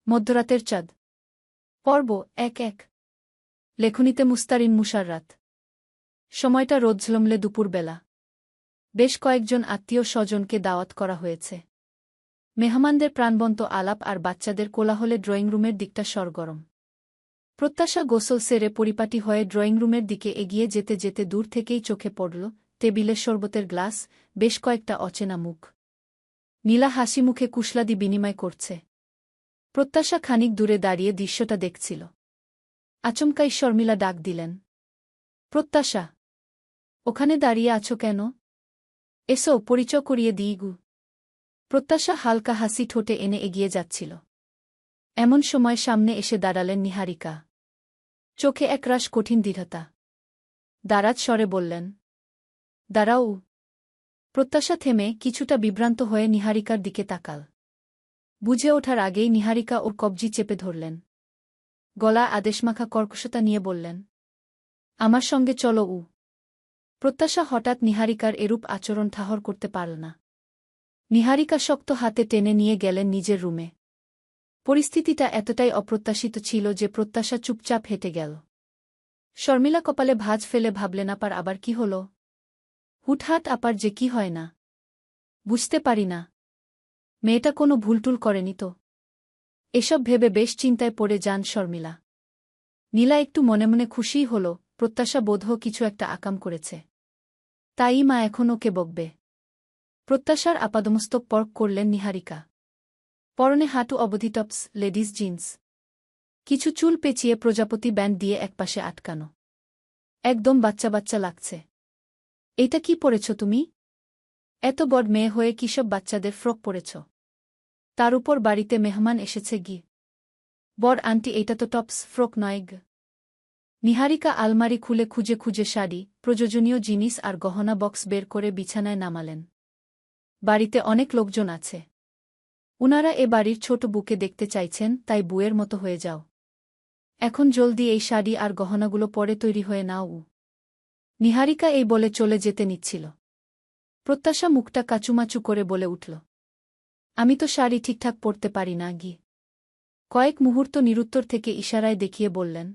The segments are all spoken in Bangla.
মধ্যরাতের চাঁদ। পর্ব ১-১। লেখনীতে মুস্তারিন মুশাররাত। সময়টা রোদ ঝলমলে দুপুরবেলা। বেশ কয়েকজন আত্মীয় স্বজনকে দাওয়াত করা হয়েছে। মেহমানদের প্রাণবন্ত আলাপ আর বাচ্চাদের কোলাহলে ড্রয়িং রুমের দিকটা সরগরম। প্রত্যাশা গোসল সেরে পরিপাটি হয়ে ড্রয়িং রুমের দিকে এগিয়ে যেতে যেতে দূর থেকেই চোখে পড়ল টেবিলে শরবতের গ্লাস, বেশ কয়েকটা অচেনা মুখ। নীলা হাসি মুখে কুশলাদি বিনিময় করছে। প্রত্যাশা খানিক দূরে দাঁড়িয়ে দৃশ্যটা দেখছিল। আচমকাই শর্মিলা ডাক দিলেন, প্রত্যাশা, ওখানে দাঁড়িয়ে আছো কেন? এসো, পরিচয় করিয়ে দিই গু। প্রত্যাশা হালকা হাসি ঠোঁটে এনে এগিয়ে যাচ্ছিল। এমন সময় সামনে এসে দাঁড়ালেন নিহারিকা। চোখে একরাশ কঠিন দৃঢ়তা। দারাজ স্বরে বললেন, দাঁড়াও। প্রত্যাশা থেমে কিছুটা বিভ্রান্ত হয়ে নিহারিকার দিকে তাকাল। বুঝে ওঠার আগেই নিহারিকা ওর কবজি চেপে ধরলেন। গলা আদেশমাখা কর্কশতা নিয়ে বললেন, আমার সঙ্গে চলো। প্রত্যাশা হঠাৎ নিহারিকার এরূপ আচরণ ঠাহর করতে পারল না। নিহারিকা শক্ত হাতে টেনে নিয়ে গেলেন নিজের রুমে। পরিস্থিতিটা এতটাই অপ্রত্যাশিত ছিল যে প্রত্যাশা চুপচাপ হেঁটে গেল। শর্মিলা কপালে ভাঁজ ফেলে ভাবলেন, আপার আবার কি হল? হুটহাট আপার যে কি হয় না বুঝতে পারি না। মেয়েটা কোনো ভুলটুল করেনি তো? এসব ভেবে বেশ চিন্তায় পড়ে যান শর্মিলা। নীলা একটু মনে মনে খুশিই হল, প্রত্যাশা বোধহয় কিছু একটা আকাম করেছে। তাই মা এখন ওকে বকবে। প্রত্যাশার আপাদমস্তক পর্ক করলেন নিহারিকা। পরনে হাঁটু অবধি টপস, লেডিস জিন্স। কিছু চুল পেঁচিয়ে প্রজাপতি ব্যান্ড দিয়ে একপাশে আটকানো। একদম বাচ্চা বাচ্চা লাগছে। এইটা কি পরেছ তুমি? এত বড় মেয়ে হয়ে কিসব বাচ্চাদের ফ্রক পরেছ? তার উপর বাড়িতে মেহমান এসেছে গি। বড় আন্টি, এইটা তো টপস, ফ্রক নয় গ। নিহারিকা আলমারি খুলে খুঁজে খুঁজে শাড়ি, প্রয়োজনীয় জিনিস আর গহনা বক্স বের করে বিছানায় নামালেন। বাড়িতে অনেক লোকজন আছে। উনারা এ বাড়ির ছোট বুকে দেখতে চাইছেন, তাই বুয়ের মতো হয়ে যাও। এখন জলদি এই শাড়ি আর গহনাগুলো পরে তৈরি হয়ে নাও। নিহারিকা এই বলে চলে যেতে নিচ্ছিল। প্রত্যাশা মুখটা কাচুমাচু করে বলে উঠল, আমি তো শাড়ি ঠিকঠাক পরতে পারি না গি। কয়েক মুহূর্ত নিরুত্তর থেকে ইশারায় দেখিয়ে বললেন,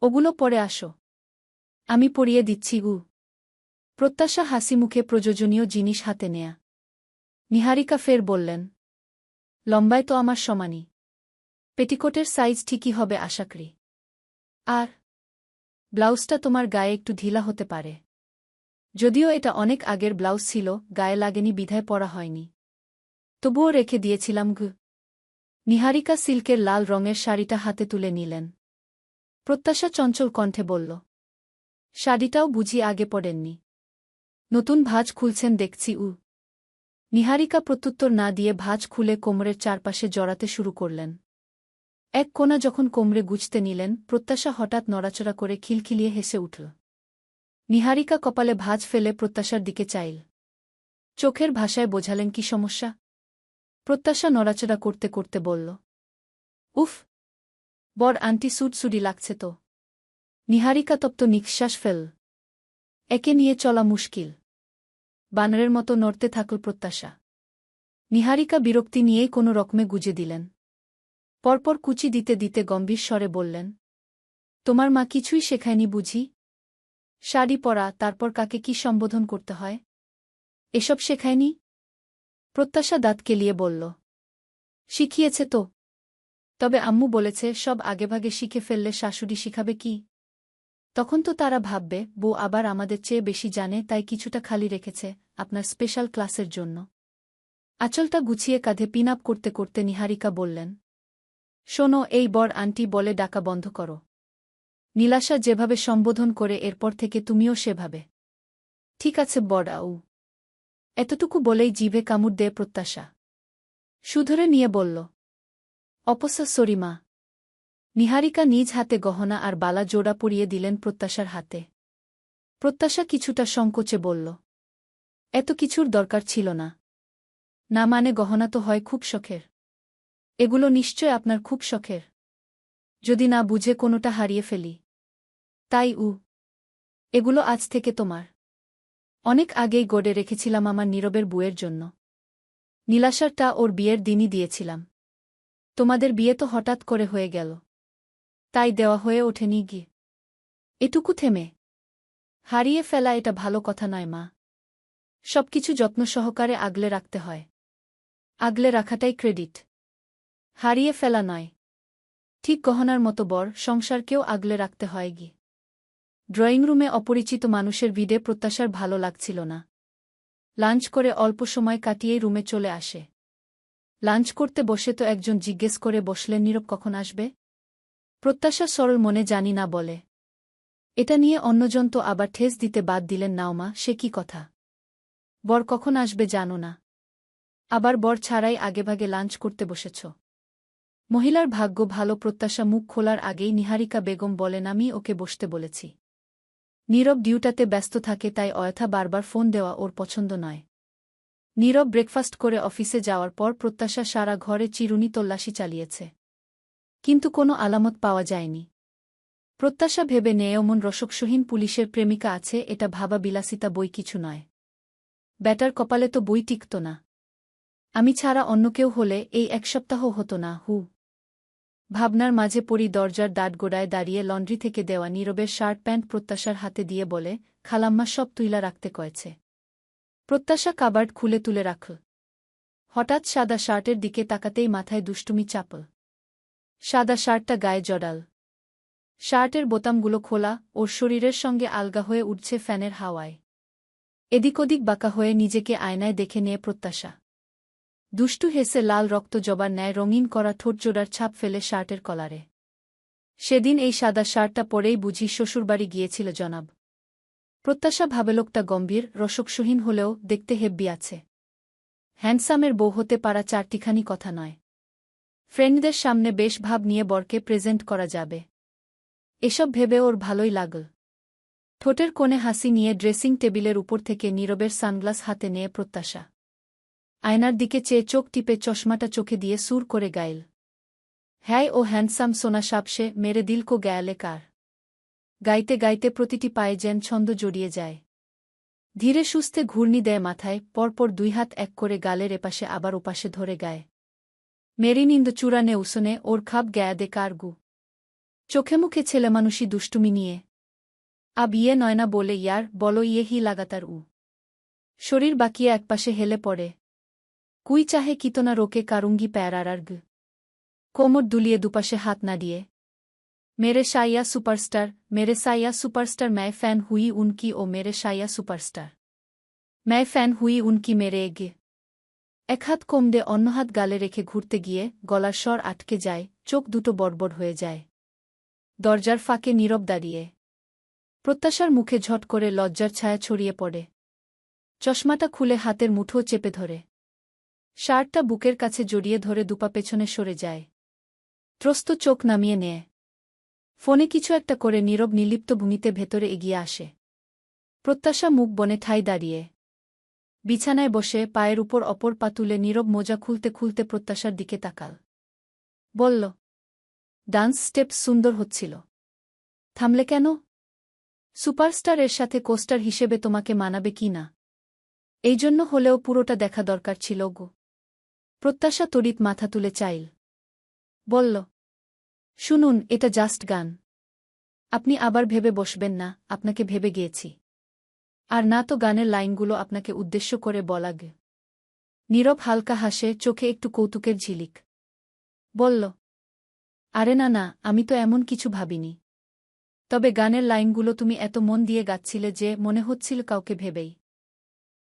ওগুলো পরে আসো, আমি পরিয়ে দিচ্ছি গু। প্রত্যাশা হাসি মুখে প্রয়োজনীয় জিনিস হাতে নেয়া। নিহারিকা ফের বললেন, লম্বায় তো আমার সমানই। পেটিকোটের সাইজ ঠিকই হবে আশা করি। আর ব্লাউজটা তোমার গায়ে একটু ঢিলা হতে পারে। যদিও এটা অনেক আগের ব্লাউজ ছিল, গায়ে লাগেনি বিধায় পরা হয়নি। তবুও রেখে দিয়েছিলাম গু। নিহারিকা সিল্কের লাল রঙের শাড়িটা হাতে তুলে নিলেন। প্রত্যাশা চঞ্চল কণ্ঠে বলল, শাড়িটাও বুঝি আগে পরেননি? নতুন ভাঁজ খুলছেন দেখছি। নিহারিকা প্রত্যুত্তর না দিয়ে ভাঁজ খুলে কোমরের চারপাশে জড়াতে শুরু করলেন। এক কোণা যখন কোমরে গুজতে নিলেন, প্রত্যাশা হঠাৎ নড়াচড়া করে খিলখিলিয়ে হেসে উঠল। নিহারিকা কপালে ভাঁজ ফেলে প্রত্যাশার দিকে চাইল। চোখের ভাষায় বোঝালেন কি সমস্যা। প্রত্যাশা নড়াচড়া করতে করতে বলল, উফ, বড় আন্টি সুটসুডি লাগছে তো। নিহারিকা তপ্ত নিঃশ্বাস ফেল। একে নিয়ে চলা মুশকিল। বানরের মতো নড়তে থাকল প্রত্যাশা। নিহারিকা বিরক্তি নিয়েই কোনো রকমে গুজে দিলেন। পরপর কুচি দিতে দিতে গম্ভীর স্বরে বললেন, তোমার মা কিছুই শেখায়নি বুঝি? শাড়ি পরা, তারপর কাকে কি সম্বোধন করতে হয়, এসব শেখায়নি? প্রত্যাশা দাঁত কেলিয়ে বলল, শিখিয়েছে তো। তবে আম্মু বলেছে সব আগেভাগে শিখে ফেললে শাশুড়ি শিখাবে কি? তখন তো তারা ভাববে বউ আবার আমাদের চেয়ে বেশি জানে, তাই কিছুটা খালি রেখেছে আপনার স্পেশাল ক্লাসের জন্য। আঁচলটা গুছিয়ে কাঁধে পিন আপ করতে করতে নিহারিকা বললেন, শোনো, এই বড় আন্টি বলে ডাকা বন্ধ করো। নীলাশা যেভাবে সম্বোধন করে এরপর থেকে তুমিও সেভাবে। ঠিক আছে বড় আউ। এতটুকু বলেই জিভে কামড় দেয় প্রত্যাশা। সুধরে নিয়ে বলল, অপসা সরি মা। নিহারিকা নিজ হাতে গহনা আর বালা জোড়া পরিয়ে দিলেন প্রত্যাশার হাতে। প্রত্যাশা কিছুটা সংকোচে বলল, এত কিছুর দরকার ছিল না। না মানে গহনা তো হয় খুব শখের। এগুলো নিশ্চয় আপনার খুব শখের। যদি না বুঝে কোনোটা হারিয়ে ফেলি। তাই এগুলো আজ থেকে তোমার। অনেক আগেই গড়ে রেখেছিলাম আমার নীরবের বুয়ের জন্য। নীলাশারটা ওর বিয়ের দিনই দিয়েছিলাম। তোমাদের বিয়ে তো হঠাৎ করে হয়ে গেল। তাই দেওয়া হয়ে ওঠেনি গি। এটুকু থেমে হারিয়ে ফেলা এটা ভালো কথা নয় মা। সবকিছু যত্ন সহকারে আগলে রাখতে হয়। আগলে রাখাটাই ক্রেডিট, হারিয়ে ফেলা নয়। ঠিক গহনার মতো বর সংসারকেও আগলে রাখতে হয় গি। ড্রয়িং রুমে অপরিচিত মানুষের ভিড়ে প্রত্যাশার ভালো লাগছিল না। লাঞ্চ করে অল্প সময় কাটিয়েই রুমে চলে আসে। লাঞ্চ করতে বসে তো একজন জিজ্ঞেস করে বসলেন, নীরব কখন আসবে? প্রত্যাশা সরল মনে জানি না বলে। এটা নিয়ে অন্যজন তো আবার ঠেস দিতে বাদ দিলেন, নাও মা, সে কি কথা? বর কখন আসবে জানো না? আবার বর ছাড়াই আগেভাগে লাঞ্চ করতে বসেছ। মহিলার ভাগ্য ভালো, প্রত্যাশা মুখ খোলার আগেই নিহারিকা বেগম বলেন, আমি ওকে বসতে বলেছি। নীরব ডিউটাতে ব্যস্ত থাকে, তাই অয়থা বারবার ফোন দেওয়া ওর পছন্দ নয়। নীরব ব্রেকফাস্ট করে অফিসে যাওয়ার পর প্রত্যাশা সারা ঘরে চিরুনি তল্লাশি চালিয়েছে, কিন্তু কোনো আলামত পাওয়া যায়নি। প্রত্যাশা ভেবে নেয় এমন রসকসহীন পুলিশের প্রেমিকা আছে, এটা ভাবা বিলাসিতা বই কিছু নয়। ব্যাটার কপালে তো বই টিকত না। আমি ছাড়া অন্য কেউ হলে এই এক সপ্তাহ হতো না। ভাবনার মাঝে পড়ি দরজার দাঁড়গোড়ায় দাঁড়িয়ে লন্ড্রি থেকে দেওয়া নীরবের শার্ট প্যান্ট প্রত্যাশার হাতে দিয়ে বলে, খালাম্মা সব তুইলা রাখতে কয়েছে। প্রত্যাশা কাবার্ড খুলে তুলে রাখল। হঠাৎ সাদা শার্টের দিকে তাকাতেই মাথায় দুষ্টুমি চাপল। সাদা শার্টটা গায়ে জড়াল। শার্টের বোতামগুলো খোলা, ওর শরীরের সঙ্গে আলগা হয়ে উঠছে ফ্যানের হাওয়ায়। এদিক ওদিক বাঁকা হয়ে নিজেকে আয়নায় দেখে নিয়ে প্রত্যাশা দুষ্টু হেসে লাল রক্ত জবার ন্যায় রঙিন করা ঠোঁটজোড়ার ছাপ ফেলে শার্টের কলারে। সেদিন এই সাদা শার্টটা পরেই বুঝি শ্বশুরবাড়ি গিয়েছিল জনাব। প্রত্যাশা ভাবে লোকটা গম্ভীর, রসকসহীন হলেও দেখতে হেব্বি আছে। হ্যান্ডসামের বউ হতে পারা চারটিখানি কথা নয়। ফ্রেন্ডদের সামনে বেশ ভাব নিয়ে বরকে প্রেজেন্ট করা যাবে, এসব ভেবে ওর ভালোই লাগল। ঠোঁটের কোণে হাসি নিয়ে ড্রেসিং টেবিলের উপর থেকে নীরবের সানগ্লাস হাতে নিয়ে প্রত্যাশা আয়নার দিকে চেয়ে চোখ টিপে চশমাটা চোখে দিয়ে সুর করে গাইল, হ্যায় ও হ্যান্ডসাম সোনা সাপসে মেরে দিল কো গায়ালে কার। গাইতে গাইতে প্রতিটি পায়ে যেন ছন্দ জড়িয়ে যায়। ধীরে সুস্থে ঘূর্ণি দেয় মাথায়, পরপর দুই হাত এক করে গালের এপাশে আবার ওপাশে ধরে গায়, মেরি নিন্দ চূড়ানে উসনে ওর খাপ গায়া দে কার গু। চোখে মুখে ছেলেমানুষি দুষ্টুমি নিয়ে আব ইয়ে নয়না বলে, ইয়ার বলো ইয়ে হি লাগাতার উ। শরীর বাকিয়ে একপাশে হেলে পড়ে, কুই চাহে কিতনা রোকে কারুঙ্গি প্যারার গ। কোমর দুলিয়ে দুপাশে হাত নাড়িয়ে, মেরে শাইয়া সুপারস্টার, মেরে সাইয়া সুপারস্টার, मैं फैन हुई उनकी ও মেরে শাইয়া সুপারস্টার, मैं फैन हुई उनकी मेरे এগে। এক হাত কোমড়ে অন্য হাত গালে রেখে ঘুরতে গিয়ে গলার স্বর আটকে যায়, চোখ দুটো বড়বড় হয়ে যায়। দরজার ফাঁকে নীরব দাঁড়িয়ে। প্রত্যাশার মুখে ঝট করে লজ্জার ছায়া ছড়িয়ে পড়ে। চশমাটা খুলে হাতের মুঠো চেপে ধরে, শার্টটা বুকের কাছে জড়িয়ে ধরে দুপা পেছনে সরে যায়। ত্রস্ত চোখ নামিয়ে নেয়। ফোনে কিছু একটা করে নীরব নির্লিপ্ত ভূমিতে ভেতরে এগিয়ে আসে। প্রত্যাশা মুখ বনে ঠাই দাঁড়িয়ে। বিছানায় বসে পায়ের উপর অপর পা তুলে নীরব মোজা খুলতে খুলতে প্রত্যাশার দিকে তাকাল। বলল, ডান্স স্টেপ সুন্দর হচ্ছিল। থামলে কেন? সুপারস্টার এর সাথে কোস্টার হিসেবে তোমাকে মানাবে কি না, এই জন্য হলেও পুরোটা দেখা দরকার ছিল গো। প্রত্যাশা তড়িৎ মাথা তুলে চাইল। বলল, শুনুন, এটা জাস্ট গান। আপনি আবার ভেবে বসবেন না আপনাকে ভেবে গিয়েছি। আর না তো গানের লাইনগুলো আপনাকে উদ্দেশ্য করে বলা গে। নীরব হালকা হাসে, চোখে একটু কৌতুকের ঝিলিক। বলল, আরে না না, আমি তো এমন কিছু ভাবিনি। তবে গানের লাইনগুলো তুমি এত মন দিয়ে গাচ্ছিলে যে মনে হচ্ছিল কাউকে ভেবেই।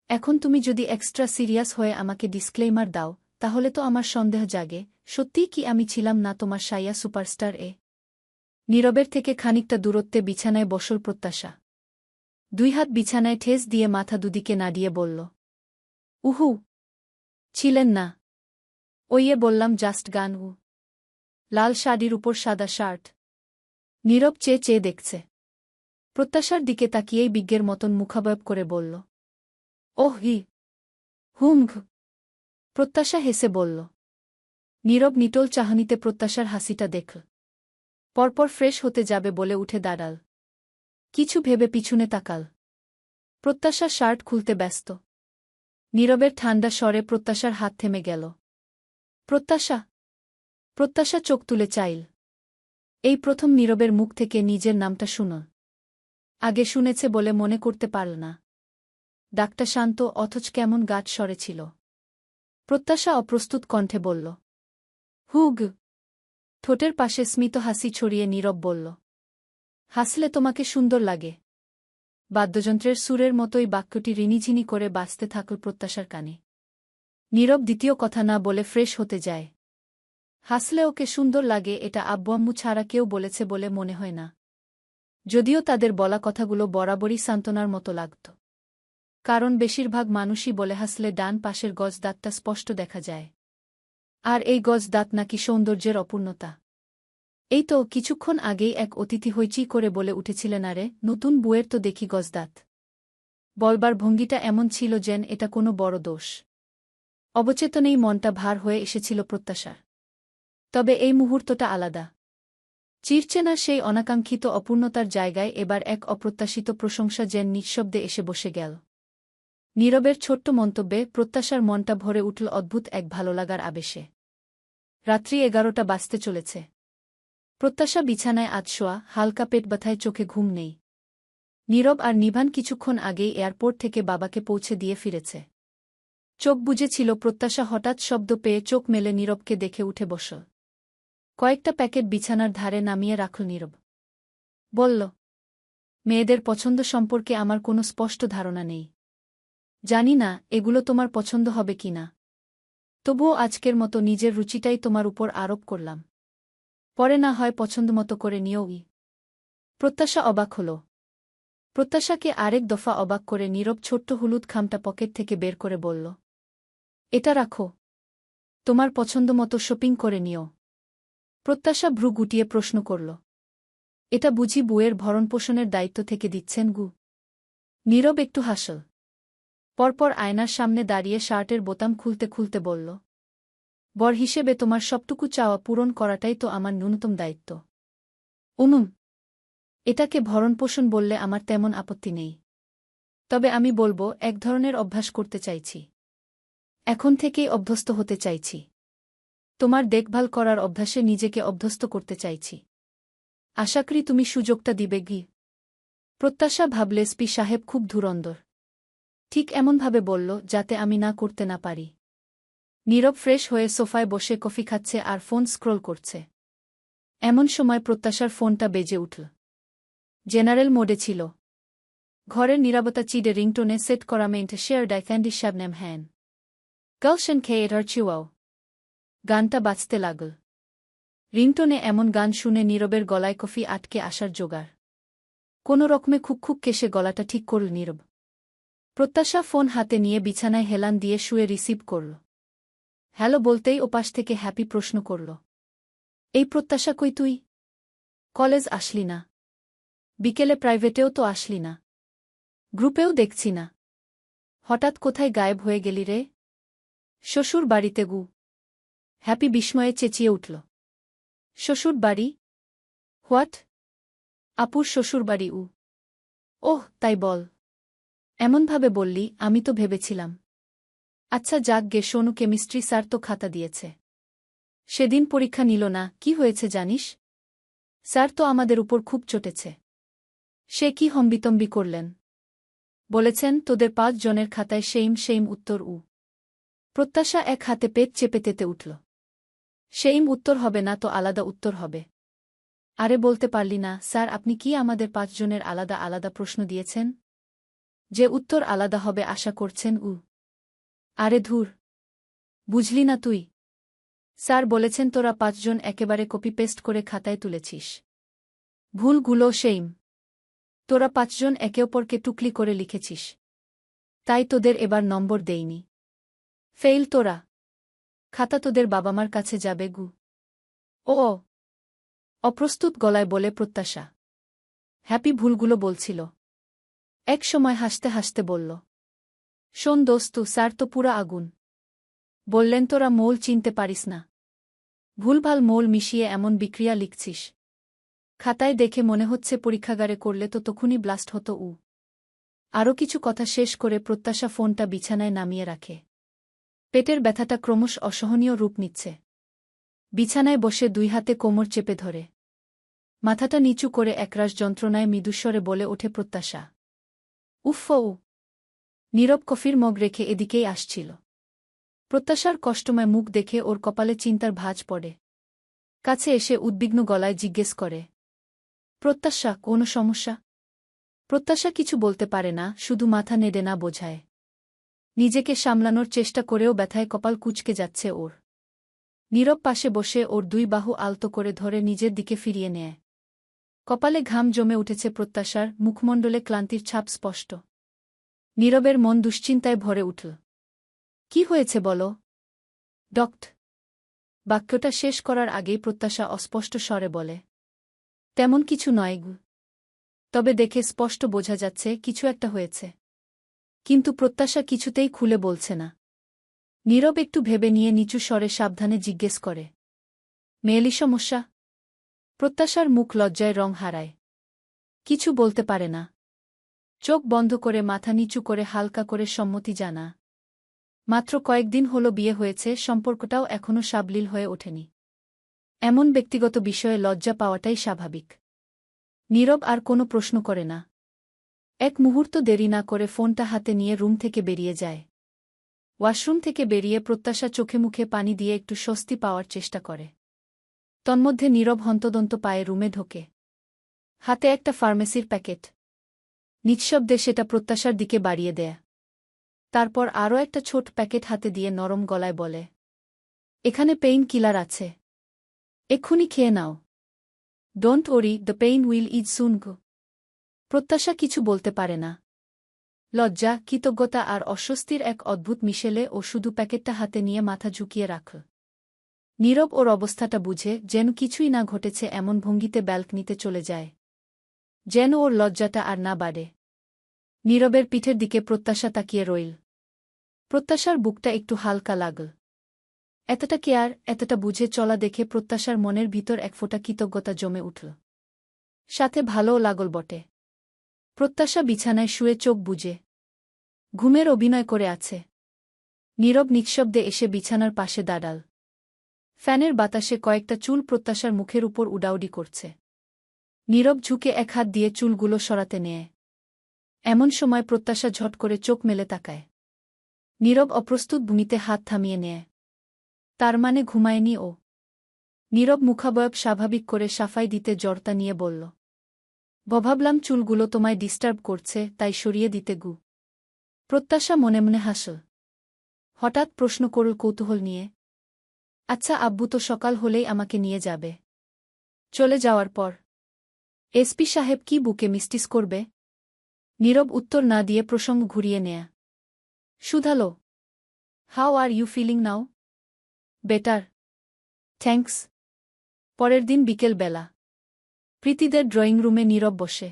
এখন তুমি যদি এক্সট্রা সিরিয়াস হয়ে আমাকে ডিসক্লেইমার দাও, তাহলে তো আমার সন্দেহ জাগে সত্যিই কি আমি ছিলাম না তোমার শাইয়া সুপারস্টার এ। নীরবের থেকে খানিকটা দূরত্বে বিছানায় বসল প্রত্যাশা। দুই হাত বিছানায় ঠেস দিয়ে মাথা দুদিকে নাড়িয়ে বলল, উহু, ছিলেন না। ওইয়ে বললাম জাস্ট গান। লাল শাড়ির উপর সাদা শার্ট। নীরব চেয়ে চেয়ে দেখছে। প্রত্যাশার দিকে তাকিয়েই বিজ্ঞের মতন মুখাবয়ব করে বলল, ওহ হি হুম ঘ। প্রত্যাশা হেসে বলল। নীরব নিটোল চাহনিতে প্রত্যাশার হাসিটা দেখল। পরপর ফ্রেশ হতে যাবে বলে উঠে দাঁড়াল। কিছু ভেবে পিছনে তাকাল। প্রত্যাশা শার্ট খুলতে ব্যস্ত। নীরবের ঠান্ডা স্বরে প্রত্যাশার হাত থেমে গেল। প্রত্যাশা। প্রত্যাশা চোখ তুলে চাইল। এই প্রথম নীরবের মুখ থেকে নিজের নামটা শুনল। আগে শুনেছে বলে মনে করতে পারল না। ডাকটা শান্ত অথচ কেমন গাঢ় স্বরে ছিল। প্রত্যাশা অপ্রস্তুত কণ্ঠে বলল, হুগ। ঠোঁটের পাশে স্মিত হাসি ছড়িয়ে নীরব বলল, হাসলে তোমাকে সুন্দর লাগে। বাদ্যযন্ত্রের সুরের মতোই বাক্যটি রিনিঝিনি করে বাজতে থাকল প্রত্যাশার কানে। নীরব দ্বিতীয় কথা না বলে ফ্রেশ হতে যায়। হাসলে ওকে সুন্দর লাগে এটা আব্বু আম্মু ছাড়া কেউ বলেছে বলে মনে হয় না। যদিও তাদের বলা কথাগুলো বরাবরই সান্ত্বনার মতো লাগত। কারণ বেশিরভাগ মানুষই বলে হাসলে ডান পাশের গজ দাঁতটা স্পষ্ট দেখা যায়। আর এই গজ দাঁত নাকি সৌন্দর্যের অপূর্ণতা। এই তো কিছুক্ষণ আগেই এক অতিথি হইচি করে বলে উঠেছিলেন, আরে নতুন বউয়ের তো দেখি গজদাঁত। বলবার ভঙ্গিটা এমন ছিল যেন এটা কোনো বড় দোষ। অবচেতনেই মনটা ভার হয়ে এসেছিল প্রত্যাশার। তবে এই মুহূর্তটা আলাদা। চিরচেনা সেই অনাকাঙ্ক্ষিত অপূর্ণতার জায়গায় এবার এক অপ্রত্যাশিত প্রশংসা যেন নিঃশব্দে এসে বসে গেল। নীরবের ছোট্ট মন্তব্যে প্রত্যাশার মনটা ভরে উঠল অদ্ভুত এক ভালোলাগার আবেশে। রাত্রি 11টা বাজতে চলেছে। প্রত্যাশা বিছানায় আধশোয়া, হালকা পেট ব্যথায় চোখে ঘুম নেই। নীরব আর নিভান কিছুক্ষণ আগেই এয়ারপোর্ট থেকে বাবাকে পৌঁছে দিয়ে ফিরেছে। চোখ বুজেছিল প্রত্যাশা হঠাৎ শব্দ পেয়ে চোখ মেলে নীরবকে দেখে উঠে বসল। কয়েকটা প্যাকেট বিছানার ধারে নামিয়ে রাখল নীরব। বলল, মেয়েদের পছন্দ সম্পর্কে আমার কোনো স্পষ্ট ধারণা নেই। জানি না এগুলো তোমার পছন্দ হবে কিনা। তবুও আজকের মতো নিজের রুচিটাই তোমার উপর আরোপ করলাম। পরে না হয় পছন্দমতো করে নিওই। প্রত্যাশা অবাক হল। প্রত্যাশাকে আরেক দফা অবাক করে নীরব ছোট্ট হলুদ খামটা পকেট থেকে বের করে বলল, এটা রাখো। তোমার পছন্দমতো শপিং করে নিও। প্রত্যাশা ভ্রু গুটিয়ে প্রশ্ন করল, এটা বুঝি বউয়ের ভরণপোষণের দায়িত্ব থেকে দিচ্ছেন গু? নীরব একটু হাসল। পরপর আয়নার সামনে দাঁড়িয়ে শার্টের বোতাম খুলতে খুলতে বলল, বর হিসেবে তোমার সবটুকু চাওয়া পূরণ করাটাই তো আমার ন্যূনতম দায়িত্ব। এটাকে ভরণপোষণ বললে আমার তেমন আপত্তি নেই। তবে আমি বলবো এক ধরনের অভ্যাস করতে চাইছি। এখন থেকেই অভ্যস্ত হতে চাইছি। তোমার দেখভাল করার অভ্যাসে নিজেকে অভ্যস্ত করতে চাইছি। আশা করি তুমি সুযোগটা দিবে গি। প্রত্যাশা ভাবলে এসপি সাহেব খুব ধুরন্ধর। ঠিক এমনভাবে বলল যাতে আমি না করতে না পারি। নীরব ফ্রেশ হয়ে সোফায় বসে কফি খাচ্ছে আর ফোন স্ক্রোল করছে। এমন সময় প্রত্যাশার ফোনটা বেজে উঠল। জেনারেল মোডে ছিল। ঘরের নীরবতা চিডে রিংটোনে সেট করা মেন্ট শেয়ার ডাইফ্যান্ডি শ্যাবনেম হ্যান গার্লশেন খেয়ে এটার চিওয়াও গানটা বাজতে লাগল। রিংটোনে এমন গান শুনে নীরবের গলায় কফি আটকে আসার জোগাড়। কোনো রকমে খুকখুক কেশে গলাটা ঠিক করল নীরব। প্রত্যাশা ফোন হাতে নিয়ে বিছানায় হেলান দিয়ে শুয়ে রিসিভ করল। হ্যালো বলতেই ওপাশ থেকে হ্যাপি প্রশ্ন করল, এই প্রত্যাশা কই তুই? কলেজ আসলি না? বিকেলে প্রাইভেটেও তো আসলি না। গ্রুপেও দেখছি না। হঠাৎ কোথায় গায়েব হয়ে গেলি রে? শ্বশুর বাড়িতে গু। হ্যাপি বিস্ময়ে চেঁচিয়ে উঠল, শ্বশুর বাড়ি? হোয়াট? আপুর শ্বশুর বাড়ি উ। ওহ তাই বল। এমনভাবে বললি আমি তো ভেবেছিলাম। আচ্ছা যাক গে সোনু, কেমিস্ট্রি স্যার তো খাতা দিয়েছে। সেদিন পরীক্ষা নিল না, কি হয়েছে জানিস? স্যার তো আমাদের উপর খুব চটেছে। সে কি হম্বিতম্বি করলেন? বলেছেন তোদের 5 জনের খাতায় সেইম উত্তর উ। প্রত্যাশা এক হাতে পেট চেপে তেতে উঠল। সেইম উত্তর হবে না তো আলাদা উত্তর হবে। আরে বলতে পারলি না স্যার আপনি কি আমাদের 5 জনের আলাদা আলাদা প্রশ্ন দিয়েছেন? যে উত্তর আলাদা হবে আশা করছেন উ। আরে ধুর, বুঝলি না তুই? স্যার বলেছেন তোরা 5 জন একেবারে কপি পেস্ট করে খাতায় তুলেছিস। ভুলগুলো সেইম। তোরা 5 জন একে অপরকে টুকলি করে লিখেছিস। তাই তোদের এবার নম্বর দেইনি। ফেইল তোরা। খাতা তোদের বাবা-মার কাছে যাবে গু। ও অপ্রস্তুত গলায় বলে প্রত্যাশা। হ্যাপি ভুলগুলো বলছিল। এক সময় হাসতে হাসতে বলল, শোন দোস্তু স্যার তো পুরা আগুন। বললেন তোরা মৌল চিনতে পারিস না। ভুলভাল মৌল মিশিয়ে এমন বিক্রিয়া লিখছিস। খাতায় দেখে মনে হচ্ছে পরীক্ষাগারে করলে তো তখনই ব্লাস্ট হতো উ। আরও কিছু কথা শেষ করে প্রত্যাশা ফোনটা বিছানায় নামিয়ে রাখে। পেটের ব্যথাটা ক্রমশ অসহনীয় রূপ নিচ্ছে। বিছানায় বসে দুই হাতে কোমর চেপে ধরে মাথাটা নিচু করে একরাশ যন্ত্রণায় মৃদুস্বরে বলে ওঠে প্রত্যাশা। উফ্ফ! নীরব কফির মগ রেখে এদিকেই আসছিল। প্রত্যাশার কষ্টময় মুখ দেখে ওর কপালে চিন্তার ভাঁজ পড়ে। কাছে এসে উদ্বিগ্ন গলায় জিজ্ঞেস করে, প্রত্যাশা, কোনো সমস্যা? প্রত্যাশা কিছু বলতে পারে না, শুধু মাথা নেড়ে না বোঝায়। নিজেকে সামলানোর চেষ্টা করেও ব্যথায় কপাল কুঁচকে যাচ্ছে ওর। নীরব পাশে বসে ওর দুই বাহু আলতো করে ধরে নিজের দিকে ফিরিয়ে নেয়। কপালে ঘাম জমে উঠেছে প্রত্যাশার, মুখমণ্ডলে ক্লান্তির ছাপ স্পষ্ট। নীরবের মন দুশ্চিন্তায় ভরে উঠল। কি হয়েছে বলো, ডক্ট? বাক্যটা শেষ করার আগেই প্রত্যাশা অস্পষ্ট স্বরে বলে, তেমন কিছু নয় গু, তবে দেখে স্পষ্ট বোঝা যাচ্ছে কিছু একটা হয়েছে। কিন্তু প্রত্যাশা কিছুতেই খুলে বলছে না। নীরব একটু ভেবে নিয়ে নিচু স্বরে সাবধানে জিজ্ঞেস করে, মেয়েলি সমস্যা? প্রত্যাশার মুখ লজ্জায় রং হারায়। কিছু বলতে পারে না। চোখ বন্ধ করে মাথা নিচু করে হালকা করে সম্মতি জানা। মাত্র কয়েকদিন হলো বিয়ে হয়েছে, সম্পর্কটাও এখনও সাবলীল হয়ে ওঠেনি। এমন ব্যক্তিগত বিষয়ে লজ্জা পাওয়াটাই স্বাভাবিক। নীরব আর কোনো প্রশ্ন করে না। এক মুহূর্ত দেরি না করে ফোনটা হাতে নিয়ে রুম থেকে বেরিয়ে যায়। ওয়াশরুম থেকে বেরিয়ে প্রত্যাশা চোখে মুখে পানি দিয়ে একটু স্বস্তি পাওয়ার চেষ্টা করে। তন্মধ্যে নীরব হন্তদন্ত পায়ে রুমে ঢোকে। হাতে একটা ফার্মেসির প্যাকেট। নিঃশব্দে সেটা প্রত্যাশার দিকে বাড়িয়ে দেয়। তারপর আরও একটা ছোট প্যাকেট হাতে দিয়ে নরম গলায় বলে, এখানে পেইন কিলার আছে, এক্ষুনি খেয়ে নাও। Don't worry, the pain will is soon go. Pratyasha কিছু বলতে পারে না। লজ্জা, কৃতজ্ঞতা আর অস্বস্তির এক অদ্ভুত মিশেলে ও শুধু প্যাকেটটা হাতে নিয়ে মাথা ঝুঁকিয়ে রাখল। নীরব ওর অবস্থাটা বুঝে, যেন কিছুই না ঘটেছে এমন ভঙ্গিতে ব্যালকনিতে চলে যায়। যেন ওর লজ্জাটা আর না বাড়ে। নীরবের পিঠের দিকে প্রত্যাশা তাকিয়ে রইল। প্রত্যাশার বুকটা একটু হালকা লাগল। এতটা কেয়ার, এতটা বুঝে চলা দেখে প্রত্যাশার মনের ভিতর এক ফোঁটা কৃতজ্ঞতা জমে উঠল। সাথে ভালোও লাগল বটে। প্রত্যাশা বিছানায় শুয়ে চোখ বুজে ঘুমের অভিনয় করে আছে। নীরব নিঃশব্দে এসে বিছানার পাশে দাঁড়াল। ফ্যানের বাতাসে কয়েকটা চুল প্রত্যাশার মুখের উপর উডাউডি করছে। নীরব ঝুঁকে এক হাত দিয়ে চুলগুলো সরাতে নেয়। এমন সময় প্রত্যাশা ঝট করে চোখ মেলে তাকায়। নীরব অপ্রস্তুত ভূমিতে হাত থামিয়ে নেয়। তার মানে ঘুমায়নি ও। নীরব মুখাবয়ব স্বাভাবিক করে সাফাই দিতে জড়তা নিয়ে বলল, ভাবলাম চুলগুলো তোমায় ডিস্টার্ব করছে, তাই সরিয়ে দিতে গু। প্রত্যাশা মনে মনে হাসল। হঠাৎ প্রশ্ন করল কৌতূহল নিয়ে, আচ্ছা, আব্বু তো সকাল হলেই আমাকে নিয়ে যাবে। চলে যাওয়ার পর এসপি সাহেব কি বুকে মিস্টিস করবে? নীরব উত্তর না দিয়ে প্রসঙ্গ ঘুরিয়ে নেয়া। শুধালো, how are you feeling now? Better, thanks. পরের দিন বিকেল বেলা প্রীতিদের ড্রয়িং রুমে নীরব বসে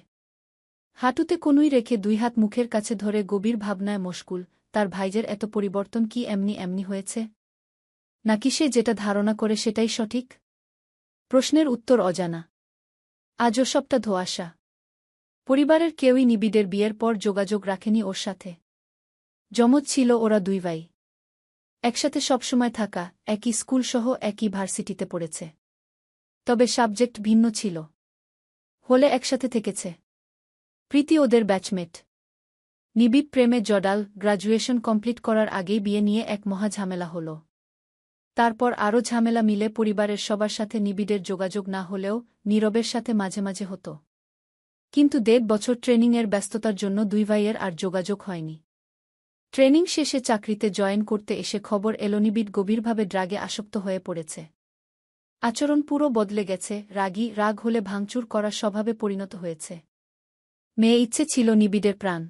হাঁটুতে কনুই রেখে দুই হাত মুখের কাছে ধরে গভীর ভাবনায় মশগুল। তার ভাইজের এত পরিবর্তন কি এমনি এমনি হয়েছে, নাকি সে যেটা ধারণা করে সেটাই সঠিক? প্রশ্নের উত্তর অজানা। আজও সবটা ধোঁয়াশা। পরিবারের কেউই নিবিড়ের বিয়ের পর যোগাযোগ রাখেনি ওর সাথে। যমজ ছিল ওরা দুই ভাই। একসাথে সবসময় থাকা, একই স্কুলসহ একই ভার্সিটিতে পড়েছে। তবে সাবজেক্ট ভিন্ন ছিল। হলে একসাথে থেকেছে। প্রীতি ওদের ব্যাচমেট। নিবিড় প্রেমে জড়াল। গ্র্যাজুয়েশন কমপ্লিট করার আগেই বিয়ে নিয়ে এক মহা ঝামেলা হল। তারপর আরও ঝামেলা মিলে পরিবারের সবার সাথে নিবিড়ের যোগাযোগ না হলেও নীরবের সাথে মাঝে মাঝে হতো। কিন্তু ১.৫ বছর ট্রেনিংয়ের ব্যস্ততার জন্য দুই ভাইয়ের আর যোগাযোগ হয়নি। ট্রেনিং শেষে চাকরিতে জয়েন করতে এসে খবর এলো নিবিড় গভীরভাবে ড্রাগে আসক্ত হয়ে পড়েছে। আচরণ পুরো বদলে গেছে, রাগ হলে ভাঙচুর করার স্বভাবে পরিণত হয়েছে। মেয়ে ইচ্ছে ছিল নিবিড়ের প্রাণ।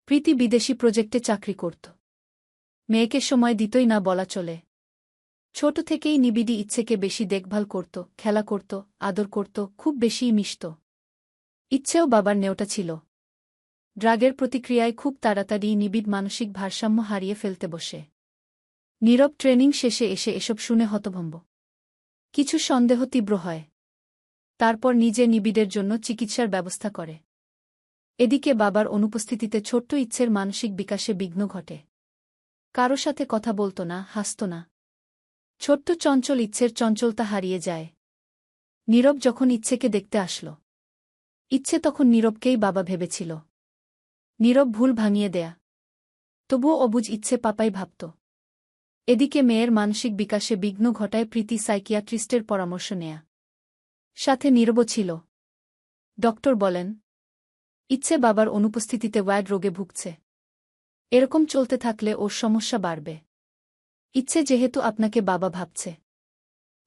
প্রীতি বিদেশি প্রজেক্টে চাকরি করত। মেয়েকে সময় দিতই না বলা চলে। ছোট থেকেই নিবিড়ি ইচ্ছেকে বেশি দেখভাল করত, খেলা করত, আদর করত, খুব বেশিই মিশত। ইচ্ছেও বাবার নেওটা ছিল। ড্রাগের প্রতিক্রিয়ায় খুব তাড়াতাড়ি নিবিড় মানসিক ভারসাম্য হারিয়ে ফেলতে বসে। নীরব ট্রেনিং শেষে এসে এসব শুনে হতভম্ব। কিছু সন্দেহ তীব্র হয়। তারপর নিজে নিবিড়ের জন্য চিকিৎসার ব্যবস্থা করে। এদিকে বাবার অনুপস্থিতিতে ছোট্ট ইচ্ছের মানসিক বিকাশে বিঘ্ন ঘটে। কারো সাথে কথা বলত না, হাসত না। ছোট্ট চঞ্চল ইচ্ছের চঞ্চলতা হারিয়ে যায়। নীরব যখন ইচ্ছেকে দেখতে আসল, ইচ্ছে তখন নীরবকেই বাবা ভেবেছিল। নীরব ভুল ভাঙিয়ে দেয়া, তবুও অবুঝ ইচ্ছে পাপাই ভাবত। এদিকে মেয়ের মানসিক বিকাশে বিঘ্ন ঘটায় প্রীতি সাইকিয়াট্রিস্টের পরামর্শ নেয়া। সাথে নীরবও ছিল। ডক্টর বলেন, ইচ্ছে বাবার অনুপস্থিতিতে ওয়াড রোগে ভুগছে। এরকম চলতে থাকলে ওর সমস্যা বাড়বে। ইচ্ছে যেহেতু আপনাকে বাবা ভাবছে,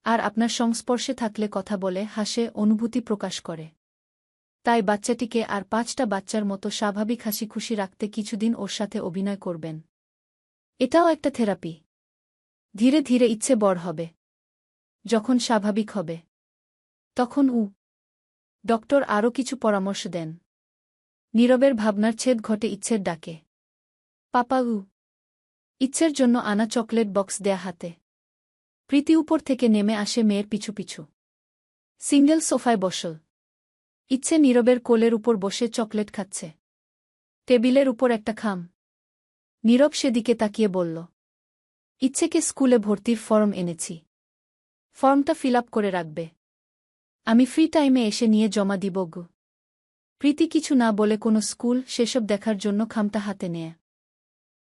আর আপনার সংস্পর্শে থাকলে কথা বলে, হাসে, অনুভূতি প্রকাশ করে, তাই বাচ্চাটিকে আর 5টা বাচ্চার মতো স্বাভাবিক হাসি খুশি রাখতে কিছুদিন ওর সাথে অভিনয় করবেন। এটাও একটা থেরাপি। ধীরে ধীরে ইচ্ছে বড় হবে। যখন স্বাভাবিক হবে, তখন ডক্টর আরও কিছু পরামর্শ দেন। নীরবের ভাবনার ছেদ ঘটে ইচ্ছের ডাকে। পাপা ইচ্ছের জন্য আনা চকলেট বক্স দেয়া হাতে। প্রীতি উপর থেকে নেমে আসে মেয়ের পিছু পিছু। সিঙ্গেল সোফায় বসল। ইচ্ছে নীরবের কোলের উপর বসে চকলেট খাচ্ছে। টেবিলের উপর একটা খাম। নীরব সেদিকে তাকিয়ে বলল, ইচ্ছেকে স্কুলে ভর্তির ফর্ম এনেছি। ফর্মটা ফিল আপ করে রাখবে। আমি ফ্রি টাইমে এসে নিয়ে জমা দিব গো। প্রীতি কিছু না বলে কোনো স্কুল সেসব দেখার জন্য খামটা হাতে নেয়।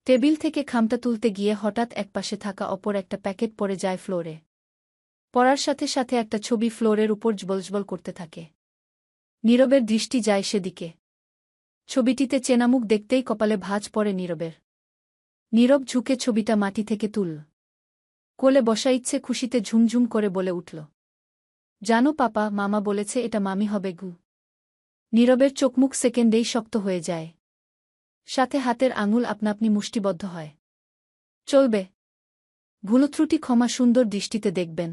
টেবিল থেকে খামটা তুলতে গিয়ে হঠাৎ একপাশে থাকা অপর একটা প্যাকেট পড়ে যায় ফ্লোরে। পড়ার সাথে সাথে একটা ছবি ফ্লোরের উপর জ্বলজ্বল করতে থাকে। নীরবের দৃষ্টি যায় সেদিকে। ছবিটিতে চেনামুখ দেখতেই কপালে ভাঁজ পড়ে নীরবের। নীরব ঝুঁকে ছবিটা মাটি থেকে তুলল। কোলে বসা ইচ্ছে খুশিতে ঝুমঝুম করে বলে উঠল, জানো পাপা, মামা বলেছে এটা মামি হবে গু। নীরবের চোখমুখ সেকেন্ডেই শক্ত হয়ে যায়। সাথে হাতের আঙুল আপনা-আপনি মুষ্টিবদ্ধ হয়। চলবে। ভুলত্রুটি ক্ষমা সুন্দর দৃষ্টিতে দেখবেন।